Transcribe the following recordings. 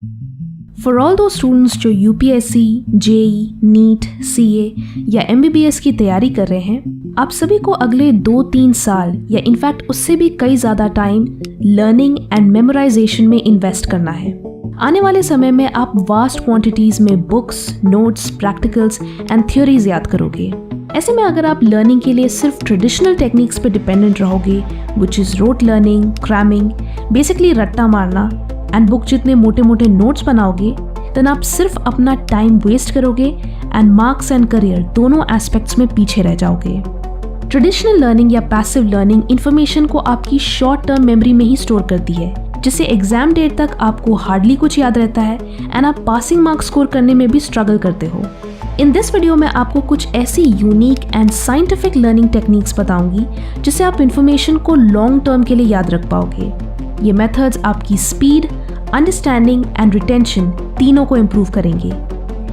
For all दो students जो UPSC, JEE, NEET, CA या एमबीबीएस की तैयारी कर रहे हैं, आप सभी को अगले 2-3 साल या इनफैक्ट उससे भी कई ज़्यादा टाइम लर्निंग एंड मेमोराइजेशन में इन्वेस्ट करना है। आने वाले समय में आप वास्ट क्वांटिटीज़ में books, notes, practicals and theories याद करोगे। ऐसे में अगर आप लर्निंग के लिए सिर्फ ट्रेडिशनल टेक्निक्स पे डिपेंडेंट रहोगे, which is rote learning, cramming, basically रट्टा मारना एंड बुक जितने मोटे मोटे नोट्स बनाओगे, देन आप सिर्फ अपना टाइम वेस्ट करोगे एंड मार्क्स एंड करियर दोनों एस्पेक्ट्स में पीछे रह जाओगे। ट्रेडिशनल लर्निंग या पैसिव लर्निंग इन्फॉर्मेशन को आपकी शॉर्ट टर्म मेमोरी में ही स्टोर करती है, जिससे एग्जाम डेट तक आपको हार्डली कुछ याद रहता है एंड आप पासिंग मार्क्स स्कोर करने में भी स्ट्रगल करते हो। इन दिस वीडियो में आपको कुछ ऐसी unique and scientific learning techniques बताऊंगी जिससे आप इन्फॉर्मेशन को लॉन्ग टर्म के लिए याद रख पाओगे। ये मेथड्स आपकी स्पीड, अंडरस्टैंडिंग एंड रिटेंशन तीनों को इम्प्रूव करेंगे।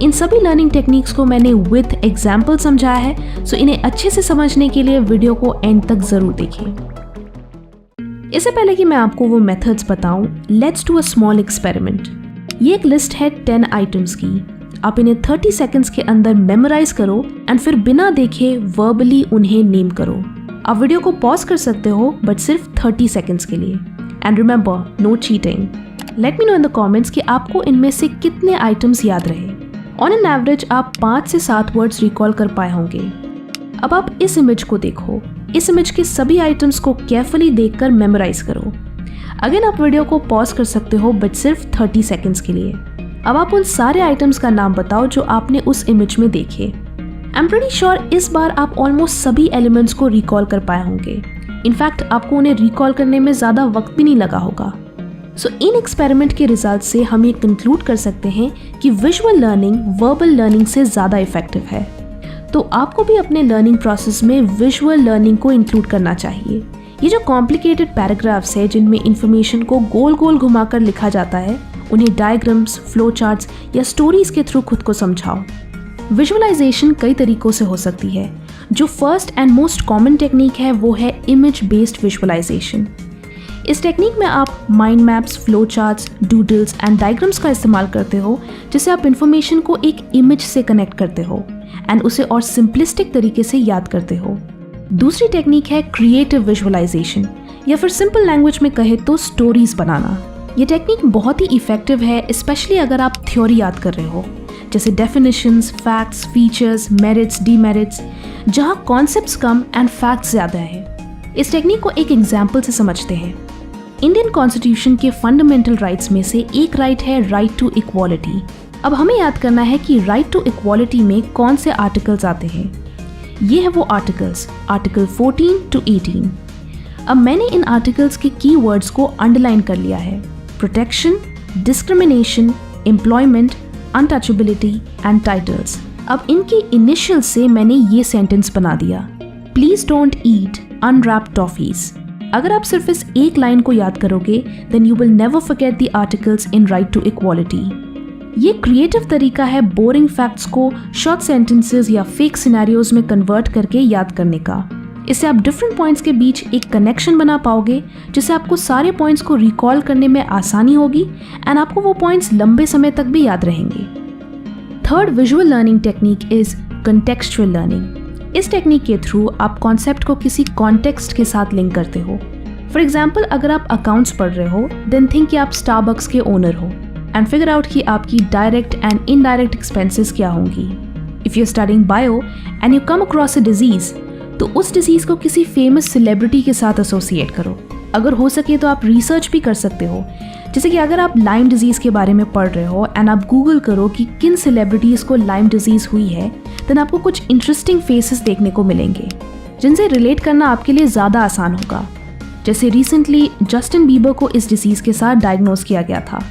इन सभी लर्निंग टेक्निक्स को मैंने विथ एग्जाम्पल समझाया है, सो इन्हें अच्छे से समझने के लिए वीडियो को एंड तक जरूर देखें। इससे पहले कि मैं आपको वो मेथड्स बताऊं, let's do a small experiment. ये एक लिस्ट है 10 आइटम्स की। आप इन्हें 30 सेकंड्स के अंदर मेमोराइज करो एंड फिर बिना देखे वर्बली उन्हें नेम करो। आप वीडियो को पॉज कर सकते हो बट सिर्फ 30 सेकंड्स के लिए। And remember, no cheating. Let me know in the comments कि आपको इनमें से कितने आइटम्स याद रहे। ऑन एन एवरेज आप 5 से 7 वर्ड्स रिकॉल कर पाए होंगे। अब आप इस इमेज को देखो। इस इमेज के सभी आइटम्स को केयरफुली देखकर मेमोराइज करो। अगेन आप वीडियो को पॉज कर सकते हो बट सिर्फ 30 सेकंड्स के लिए। अब आप उन सारे आइटम्स का नाम बताओ जो आपने उस इमेज में देखे। आई एम प्रीटी श्योर इस बार आप ऑलमोस्ट सभी एलिमेंट्स को रिकॉल कर पाए होंगे। इनफैक्ट आपको उन्हें रिकॉल करने में ज़्यादा वक्त भी नहीं लगा होगा। सो इन एक्सपेरिमेंट के रिजल्ट से हम ये कंक्लूड कर सकते हैं कि विजुअल लर्निंग वर्बल लर्निंग से ज़्यादा इफेक्टिव है। तो आपको भी अपने लर्निंग प्रोसेस में विजुअल लर्निंग को इंक्लूड करना चाहिए। ये जो कॉम्प्लिकेटेड पैराग्राफ्स है जिनमें इंफॉर्मेशन को गोल गोल घुमाकर लिखा जाता है, उन्हें डायग्राम्स, फ्लो चार्ट्स या स्टोरीज के थ्रू खुद को समझाओ। विजुअलाइजेशन कई तरीकों से हो सकती है। जो first and most common technique है वो है इमेज बेस्ड विजुअलाइजेशन। इस टेक्निक में आप mind maps, flow charts, doodles and diagrams का इस्तेमाल करते हो, जिससे आप इन्फॉर्मेशन को एक इमेज से कनेक्ट करते हो एंड उसे और सिंपलिस्टिक तरीके से याद करते हो। दूसरी टेक्निक है क्रिएटिव विजुअलाइजेशन, या फिर सिंपल लैंग्वेज में कहे तो स्टोरीज बनाना। ये टेक्निक बहुत ही इफेक्टिव है, स्पेशली अगर आप थ्योरी याद कर रहे हो, जैसे definitions, facts, features, merits, demerits, जहाँ कॉन्सेप्ट्स कम एंड फैक्ट्स ज़्यादा है। इस टेक्निक को एक एग्जाम्पल से समझते हैं। इंडियन कॉन्स्टिट्यूशन के फंडामेंटल राइट्स में से एक राइट है राइट टू इक्वालिटी। अब हमें याद करना है कि राइट टू इक्वालिटी में कौन से आर्टिकल्स आते हैं। ये है वो आर्टिकल्स, आर्टिकल 14 to 18। अब मैंने इन आर्टिकल्स के कीवर्ड्स को अंडरलाइन कर लिया है: protection, discrimination, employment, untouchability and titles. अब इनकी इनिशियल से मैंने ये सेंटेंस बना दिया: please don't eat unwrapped toffees. अगर आप सिर्फ इस एक लाइन को याद करोगे, then you will never forget the articles in right to equality. ये क्रिएटिव तरीका है बोरिंग फैक्ट्स को शॉर्ट सेंटेंसेस या फेक सिनेरियोज में कन्वर्ट करके याद करने का। इससे आप डिफरेंट पॉइंट्स के बीच एक कनेक्शन बना पाओगे, जिससे आपको सारे पॉइंट्स को रिकॉल करने में आसानी होगी एंड आपको वो पॉइंट्स लंबे समय तक भी याद रहेंगे। Third visual learning technique is contextual learning. इस टेक्निक के थ्रू आप कॉन्सेप्ट को किसी कॉन्टेक्स्ट के साथ लिंक करते हो। फॉर एग्जाम्पल, अगर आप अकाउंट्स पढ़ रहे हो, देन थिंक कि आप स्टारबक्स के ओनर हो एंड फिगर आउट कि आपकी डायरेक्ट एंड इनडायरेक्ट एक्सपेंसेस क्या होंगी। If you are studying bio and you come across a disease, तो उस डिजीज को किसी फेमस सेलिब्रिटी के साथ एसोसिएट करो। अगर हो सके तो आप रिसर्च भी कर सकते हो, जैसे कि अगर आप लाइम डिजीज़ के बारे में पढ़ रहे हो एंड आप गूगल करो कि किन सेलिब्रिटीज़ को लाइम डिजीज़ हुई है, देन आपको कुछ इंटरेस्टिंग फेसेस देखने को मिलेंगे जिनसे रिलेट करना आपके लिए ज़्यादा आसान होगा। जैसे रिसेंटली जस्टिन बीबर को इस डिजीज़ के साथ डायग्नोज किया गया था।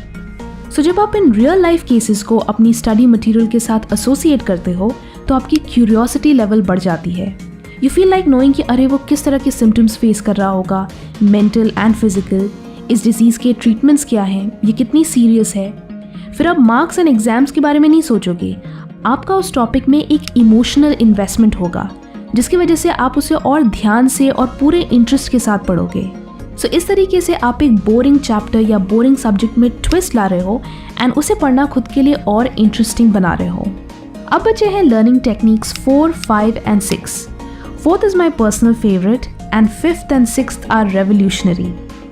सो जब आप इन रियल लाइफ केसेस को अपनी स्टडी मटेरियल के साथ एसोसिएट करते हो, तो आपकी क्यूरियोसिटी लेवल बढ़ जाती है। यू फील लाइक नोइंग कि अरे वो किस तरह के सिम्टम्स फेस कर रहा होगा, मेंटल एंड फिजिकल, इस डिजीज़ के ट्रीटमेंट्स क्या हैं, ये कितनी सीरियस है। फिर आप मार्क्स एंड एग्जाम्स के बारे में नहीं सोचोगे, आपका उस टॉपिक में एक इमोशनल इन्वेस्टमेंट होगा, जिसकी वजह से आप उसे और ध्यान से और पूरे इंटरेस्ट के साथ पढ़ोगे। सो इस तरीके से आप एक बोरिंग चैप्टर या बोरिंग सब्जेक्ट में ट्विस्ट ला रहे हो एंड उसे पढ़ना खुद के लिए और इंटरेस्टिंग बना रहे हो। अब बचे हैं learning techniques 4, 5 and 6। 4th is my personal favourite and 5th and 6th are revolutionary.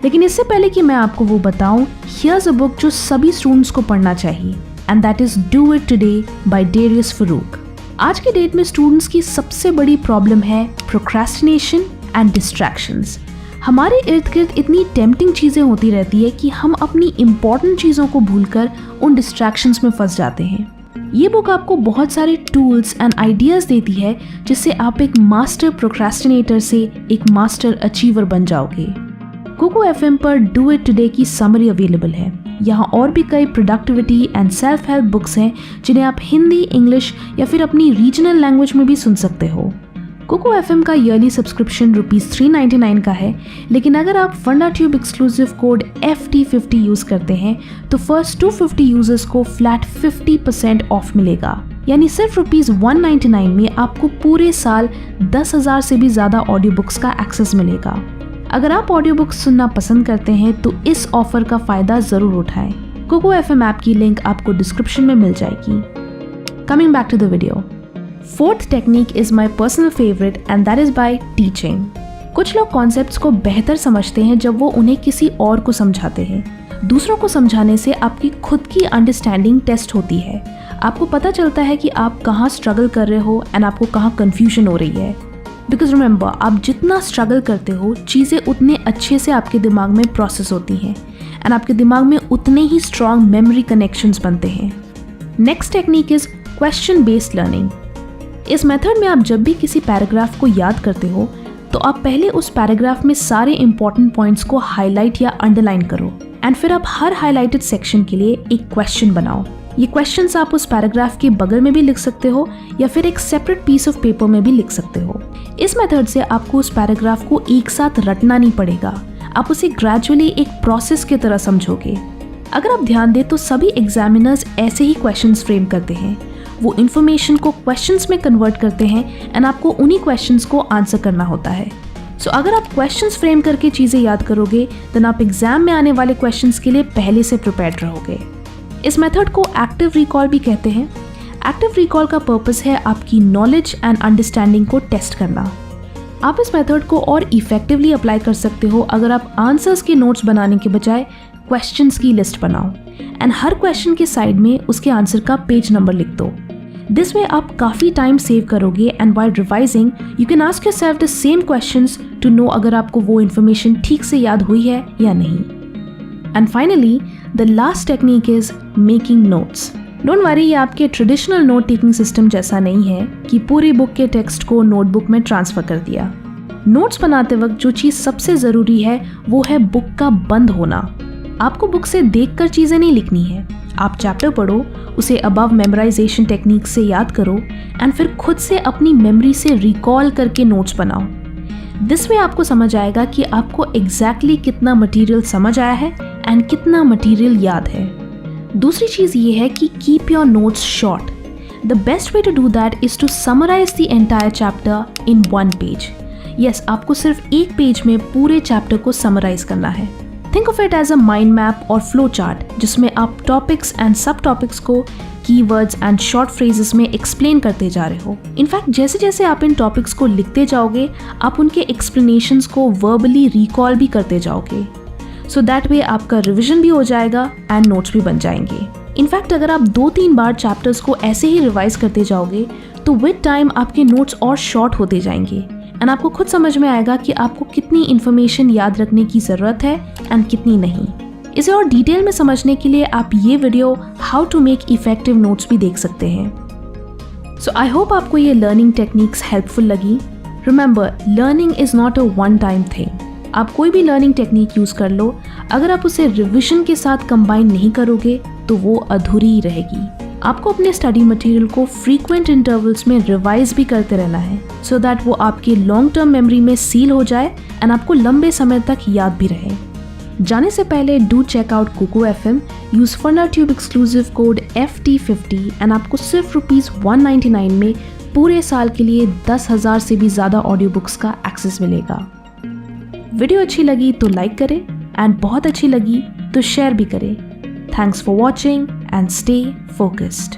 लेकिन इससे पहले कि मैं आपको वो बताऊं, हियर्स अ बुक जो सभी स्टूडेंट्स को पढ़ना चाहिए and that is do it today by Darius Foroux. आज के डेट में स्टूडेंट्स की सबसे बड़ी प्रॉब्लम है प्रोक्रेस्टिनेशन एंड डिस्ट्रैक्शंस। हमारे इर्द गिर्द इतनी टेम्पटिंग चीज़ें होती रहती है कि हम अपनी इम्पॉर्टेंट चीज़ों को भूलकर उन डिस्ट्रैक्शंस में फंस जाते हैं। ये बुक आपको बहुत सारे टूल्स एंड आइडियाज़ देती है जिससे आप एक मास्टर प्रोक्रेस्टिनेटर से एक मास्टर अचीवर बन जाओगे। कुकू FM पर डू इट टुडे की समरी अवेलेबल है। यहाँ और भी कई productivity and self help books हैं जिन्हें आप हिंदी, इंग्लिश या फिर अपनी रीजनल लैंग्वेज में भी सुन सकते हो। कुकू FM का ईयरली सब्सक्रिप्शन ₹399 का है, लेकिन अगर आप फंडाट्यूब एक्सक्लूसिव कोड FT50 यूज़ करते हैं तो फर्स्ट 250 यूजर्स को फ्लैट 50% ऑफ मिलेगा। यानी सिर्फ ₹199 में आपको पूरे साल 10,000 से भी ज़्यादा ऑडियो बुक्स का एक्सेस मिलेगा। अगर आप ऑडियो बुक्स सुनना पसंद करते हैं तो इस ऑफर का फ़ायदा ज़रूर उठाएं। कुकू FM ऐप की लिंक आपको डिस्क्रिप्शन में मिल जाएगी। Coming back to the video, 4th technique is my personal favourite and that is by teaching. कुछ लोग कॉन्सेप्ट्स को बेहतर समझते हैं जब वो उन्हें किसी और को समझाते हैं। दूसरों को समझाने से आपकी खुद की अंडरस्टैंडिंग टेस्ट होती है। आपको पता चलता है कि आप कहाँ स्ट्रगल कर रहे हो एंड आपको कहाँ कन्फ्यूजन हो रही है। बिकॉज रिमेंबर, आप जितना स्ट्रगल करते हो चीज़ें उतने अच्छे से आपके दिमाग में प्रोसेस होती हैं एंड आपके दिमाग में उतने ही स्ट्रॉन्ग मेमोरी कनेक्शंस बनते हैं। Next technique is question based learning. इस मेथड में आप जब भी किसी पैराग्राफ को याद करते हो तो आप पहले उस पैराग्राफ में सारे इंपॉर्टेंट पॉइंट्स को हाईलाइट या अंडरलाइन करो एंड फिर आप हर हाईलाइटेड सेक्शन के लिए एक क्वेश्चन बनाओ। ये क्वेश्चंस आप उस पैराग्राफ के बगल में भी लिख सकते हो या फिर एक सेपरेट पीस ऑफ पेपर में भी लिख सकते हो। इस मेथड से आपको उस पैराग्राफ को एक साथ रटना नहीं पड़ेगा, आप उसे ग्रेजुअली एक प्रोसेस की तरह समझोगे। अगर आप ध्यान दें तो सभी एग्जामिनर्स ऐसे ही क्वेश्चंस फ्रेम करते हैं। वो इन्फॉर्मेशन को क्वेश्चंस में कन्वर्ट करते हैं एंड आपको उन्हीं क्वेश्चंस को आंसर करना होता है। सो अगर आप क्वेश्चंस फ्रेम करके चीज़ें याद करोगे देन आप एग्जाम में आने वाले क्वेश्चंस के लिए पहले से प्रिपेयर्ड रहोगे। इस मेथड को एक्टिव रिकॉल भी कहते हैं। एक्टिव रिकॉल का पर्पस है आपकी नॉलेज एंड अंडरस्टैंडिंग को टेस्ट करना। आप इस मेथड को और इफेक्टिवली अप्लाई कर सकते हो अगर आप आंसर्स के नोट्स बनाने के बजाय क्वेश्चंस की लिस्ट बनाओ एंड हर क्वेश्चन के साइड में उसके आंसर का पेज नंबर लिख दो। दिस वे आप काफ़ी टाइम सेव करोगे and while revising you can ask yourself the same questions to know अगर आपको वो इन्फॉर्मेशन ठीक से याद हुई है या नहीं। And finally the last technique is making notes. Don't worry, ये आपके ट्रेडिशनल नोट टेकिंग सिस्टम जैसा नहीं है कि पूरी बुक के टेक्स्ट को नोटबुक में ट्रांसफ़र कर दिया। नोट्स बनाते वक्त जो चीज़ सबसे ज़रूरी है वो है बुक का बंद होना। आपको बुक से देखकर चीज़ें नहीं लिखनी है। आप चैप्टर पढ़ो, उसे अबव मेमोराइजेशन टेक्निक से याद करो एंड फिर खुद से अपनी मेमोरी से रिकॉल करके नोट्स बनाओ। दिस वे आपको समझ आएगा कि आपको एग्जैक्टली कितना मटेरियल समझ आया है एंड कितना मटेरियल याद है। दूसरी चीज़ ये है कि keep your notes short. The best way to do that is to summarise the entire chapter in 1 page. Yes, आपको सिर्फ एक पेज में पूरे चैप्टर को समराइज करना है। Think of it as a mind map और फ्लो चार्ट जिसमें आप टॉपिक्स एंड सब टॉपिक्स को कीवर्ड्स एंड शॉर्ट फ्रेजेस में एक्सप्लेन करते जा रहे हो। इनफैक्ट जैसे जैसे आप इन टॉपिक्स को लिखते जाओगे आप उनके एक्सप्लेनेशंस को वर्बली रिकॉल भी करते जाओगे। सो दैट वे आपका रिविजन भी हो जाएगा एंड नोट्स भी बन जाएंगे। इनफैक्ट अगर आप 2-3 बार चैप्टर्स को ऐसे ही रिवाइज करते जाओगे तो विद टाइम आपके नोट्स और शॉर्ट होते जाएंगे एंड आपको खुद समझ में आएगा कि आपको कितनी इन्फॉर्मेशन याद रखने की ज़रूरत है एंड कितनी नहीं। इसे और डिटेल में समझने के लिए आप ये video how to make effective notes भी देख सकते हैं। सो आई होप आपको ये लर्निंग टेक्निक्स हेल्पफुल लगी। Remember, learning is not a one time thing. आप कोई भी लर्निंग टेक्निक यूज़ कर लो, अगर आप उसे रिविजन के साथ कंबाइन नहीं करोगे तो वो अधूरी ही रहेगी। आपको अपने स्टडी मटेरियल को फ्रीक्वेंट इंटरवल्स में रिवाइज भी करते रहना है सो दैट वो आपकी लॉन्ग टर्म मेमोरी में सील हो जाए एंड आपको लंबे समय तक याद भी रहे। जाने से पहले do check out Kuku FM, use FundaTube exclusive code FT50 and आपको सिर्फ ₹199 में पूरे साल के लिए 10,000 से भी ज़्यादा ऑडियो बुक्स का एक्सेस मिलेगा। वीडियो अच्छी लगी तो लाइक करें एंड बहुत अच्छी लगी तो शेयर भी करें। Thanks for watching and stay focused.